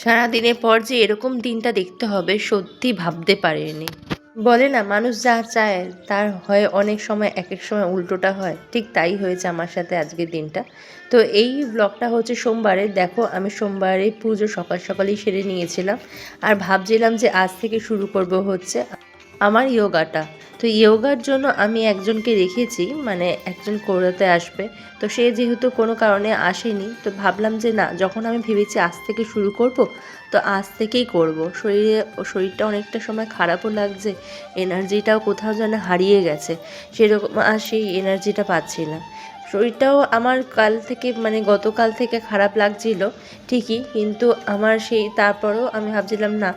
সারাদিনের পর যে এরকম দিনটা দেখতে হবে সত্যি ভাবতে পারিনি। বলে না, মানুষ যা চায় তার হয় অনেক সময়, এক এক সময় উল্টোটা হয়। ঠিক তাই হয়েছে আমার সাথে আজকের দিনটা। তো এই ব্লগটা হচ্ছে সোমবারে। দেখো, আমি সোমবারে পুজো সকাল সকালই সেরে নিয়েছিলাম আর ভাবছিলাম যে আজ থেকে শুরু করব হচ্ছে আমার ইয়োগাটা। তো ইয়োগার জন্য আমি একজনকে রেখেছি, মানে একজন করাতে আসবে। তো সে যেহেতু কোনো কারণে আসেনি, তো ভাবলাম যে না, যখন আমি ভেবেছি আজ থেকে শুরু করব, তো আজ থেকেই করব। শরীরটা অনেকটা সময় খারাপও লাগছে, এনার্জিটাও কোথাও যেন হারিয়ে গেছে, সেরকম আর সেই এনার্জিটা পাচ্ছি না। শরীরটাও আমার কাল থেকে, মানে গতকাল থেকে খারাপ লাগছিল ঠিকই, কিন্তু আমার সেই তারপরেও আমি ভাবছিলাম না,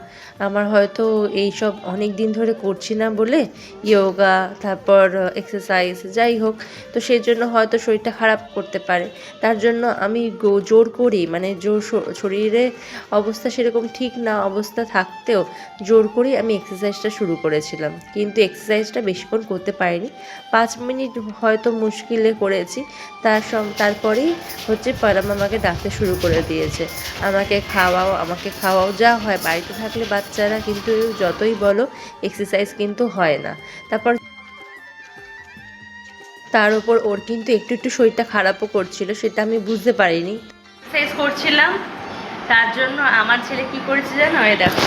আমার হয়তো এইসব অনেক দিন ধরে করছি না বলে, ইয়োগা তারপর এক্সারসাইজ যাই হোক, তো সেই জন্য হয়তো শরীরটা খারাপ করতে পারে। তার জন্য আমি জোর করি, মানে শরীরে অবস্থা সেরকম ঠিক না অবস্থা থাকতেও জোর করি আমি এক্সারসাইজটা শুরু করেছিলাম, কিন্তু এক্সারসাইজটা বেশিক্ষণ করতে পারিনি। 5 মিনিট হয়তো মুশকিলে করেছি। তারপরেই হচ্ছে পারাম আমাকে ডাকতে শুরু করে দিয়েছে, আমাকে খাওয়াও যা হয় বাড়িতে থাকলে বাচ্চারা কিন্তু যতই বলো এক্সারসাইজ কিন্তু হয় না। তারপর তার উপর ওর কিন্তু একটু একটু শরীরটা খারাপও করছিল, সেটা আমি বুঝতে পারিনি। এক্সারসাইজ করছিলাম, তার জন্য আমার ছেলে কি করেছে জানো, এই দেখো,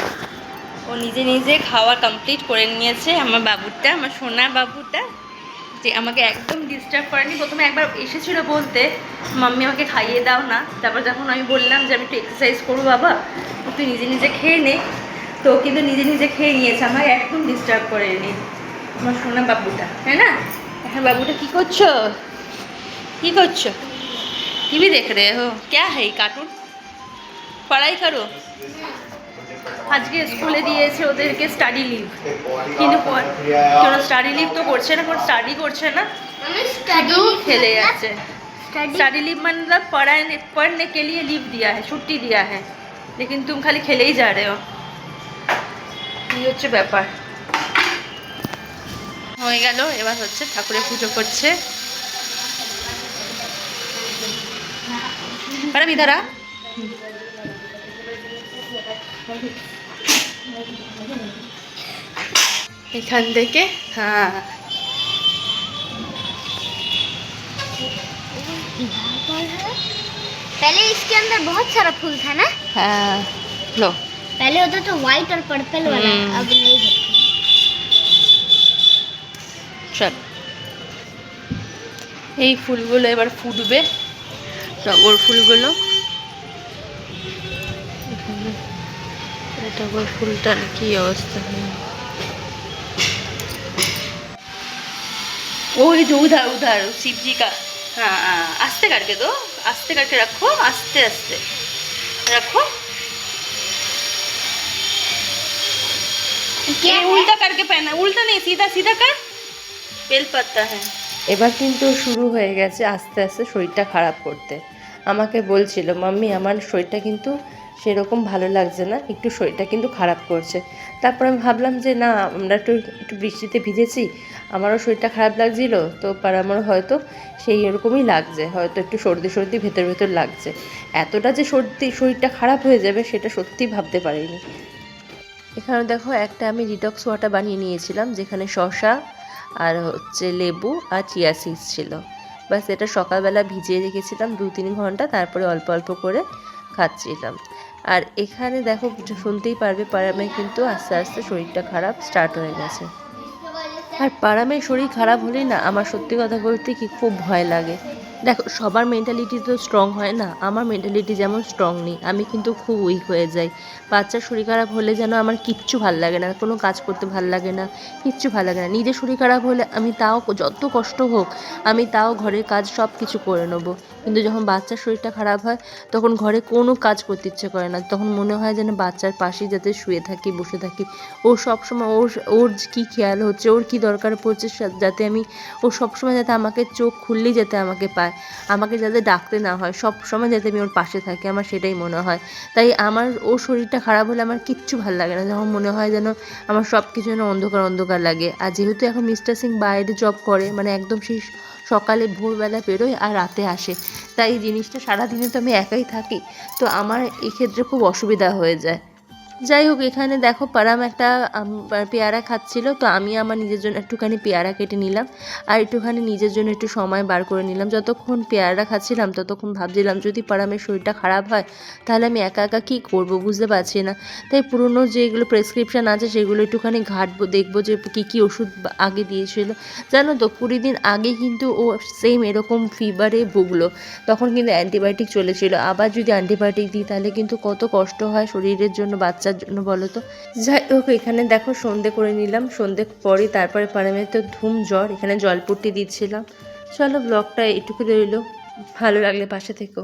ও নিজে নিজে খাওয়া কমপ্লিট করে নিয়েছে। আমার বাবুটা, আমার সোনা বাবুটা, যে আমাকে একদম ডিস্টার্ব করেনি। প্রথমে একবার এসেছিলো বলতে, মাম্মি আমাকে খাইয়ে দাও না। তারপর যখন আমি বললাম যে আমি একটু এক্সারসাইজ করবো বাবা, তুই নিজে নিজে খেয়ে নে, তো কিন্তু নিজে নিজে খেয়ে নিয়েছে, আমাকে একদম ডিস্টার্ব করেনি আমার সোনা বাবুটা, তাই না? হ্যাঁ বাবুটা, কি করছো, কি করছো? टीवी देख रहे हो? क्या है ये कार्टून? पढ़ाई करो। আজকে স্কুলে দিয়েছে ওদেরকে স্টাডি লিভ, কিন্তু কেন স্টাডি লিভ তো করছে না, কোনো স্টাডি করছে না, শুধু খেলে যাচ্ছে। स्टडी लीव मतलब पढ़ने के लिए लीव दिया है, छुट्टी दिया है, लेकिन तुम खाली खेले ही जा रहे हो। এই হচ্ছে ব্যাপার। হয়ে গেল, এবার হচ্ছে ঠাকুরের পুজো করছে। পারবি দাঁড়া, এখান থেকে, হ্যাঁ पहले इसके अंदर बहुत सारा फूल था ना। हाँ लो, पहले होता तो व्हाइट और पर्पल वाला, अब नहीं है। চল এই ফুলগুলো এবার ফুটবে, টগর ফুলগুলো। টগর ফুলটার কি অবস্থা, ওই जो उधर उधर शिव जी का। हाँ हाँ, आस्ते करके दो, आस्ते करके रखो, आस्ते आस्ते रखो। क्या ये उल्टा करके पहना, उल्टा नहीं, सीधा सीधा कर, বেলপাতা। হ্যাঁ, এবার কিন্তু শুরু হয়ে গেছে আস্তে আস্তে শরীরটা খারাপ করতে। আমাকে বলছিল, মাম্মি আমার শরীরটা কিন্তু সেরকম ভালো লাগছে না, একটু শরীরটা কিন্তু খারাপ করছে। তারপর আমি ভাবলাম যে না, আমরা একটু একটু বৃষ্টিতে ভিজেছি, আমারও শরীরটা খারাপ লাগছিল, তো আমারও হয়তো সেই এরকমই লাগছে, হয়তো একটু সর্দি সর্দি ভেতর ভেতর লাগছে। এতটা যে শরীরটা খারাপ হয়ে যাবে সেটা সত্যিই ভাবতে পারিনি। এখানে দেখো, একটা আমি ডিটক্স ওয়াটার বানিয়ে নিয়েছিলাম, যেখানে শসা আর হচ্ছে লেবু আর চিয়া সিডস ছিল। বাস এটা সকালবেলা ভিজিয়ে রেখেছিলাম 2-3 ঘন্টা, তারপরে অল্প অল্প করে খাচ্ছিলাম। আর এখানে দেখো, শুনতেই পারবে পারামের কিন্তু আস্তে আস্তে শরীরটা খারাপ স্টার্ট হয়ে গেছে। আর পারামের শরীর খারাপ হলেই না আমার সত্যি কথা বলতে কি খুব ভয় লাগে। দেখো, সবার মেন্টালিটি তো স্ট্রং হয় না, আমার মেন্টালিটি যেমন স্ট্রং নেই, আমি কিন্তু খুব উইক হয়ে যাই। বাচ্চার শরীর খারাপ হলে যেন আমার কিচ্ছু ভাল লাগে না, কোনো কাজ করতে ভাল লাগে না, কিচ্ছু ভাল লাগে না। নিজের শরীর খারাপ হলে আমি তাও যত কষ্ট হোক আমি তাও ঘরের কাজ সব কিছু করে নেবো, কিন্তু যখন বাচ্চার শরীরটা খারাপ হয় তখন ঘরে কোনো কাজ করতে ইচ্ছে করে না, তখন মনে হয় যেন বাচ্চার পাশেই যাতে শুয়ে থাকি, বসে থাকি। ও সবসময় ওর কী খেয়াল হচ্ছে, ওর কী দরকার পড়ছে, যাতে ও সবসময় যাতে আমাকে চোখ খুললেই যাতে আমাকে পায়, আমাকে যাতে ডাকতে না হয়, সব সময় যাতে আমি ওর পাশে থাকি, আমার সেটাই মনে হয়। তাই আমার ওর শরীরটা খারাপ হলে আমার কিচ্ছু ভালো লাগে না, যখন মনে হয় যেন আমার সব কিছু যেন অন্ধকার অন্ধকার লাগে। আর যেহেতু এখন মিস্টার সিং বাইরে জব করে, মানে একদম সেই সকালে ভোরবেলা বেরোয় আর রাতে আসে, তাই এই জিনিসটা সারাদিনে তো আমি একাই থাকি, তো আমার এক্ষেত্রে খুব অসুবিধা হয়ে যায়। যাই হোক, এখানে দেখো পারাম একটা পেয়ারা খাচ্ছিল, তো আমি আমার নিজের জন্য একটুখানি পেয়ারা কেটে নিলাম আর একটুখানি নিজের জন্য একটু সময় বার করে নিলাম। যতক্ষণ পেয়ারা খাচ্ছিলাম ততক্ষণ ভাবছিলাম যদি পারামের শরীরটা খারাপ হয় তাহলে আমি একা একা কী করবো বুঝতে পারছি না। তাই পুরনো যেগুলো প্রেসক্রিপশান আছে সেগুলো একটুখানি ঘাঁটবো, দেখবো যে কী কী ওষুধ আগে দিয়েছিল। জানো তো 20 দিন আগে কিন্তু ও সেম এরকম ফিভারে ভুগলো, তখন কিন্তু অ্যান্টিবায়োটিক চলেছিল। আবার যদি অ্যান্টিবায়োটিক দিই তাহলে কিন্তু কত কষ্ট হয় শরীরের জন্য, বাচ্চার জন্য বলো তো। যাই হোক, এখানে দেখো সন্ধে করে নিলাম, সন্ধে পরে তারপরে পারামের তো ধুম জ্বর, এখানে জলপট্টি দিচ্ছিলাম। চলো ব্লগটা এটুকু রইলো, ভালো লাগলে পাশে থেকো।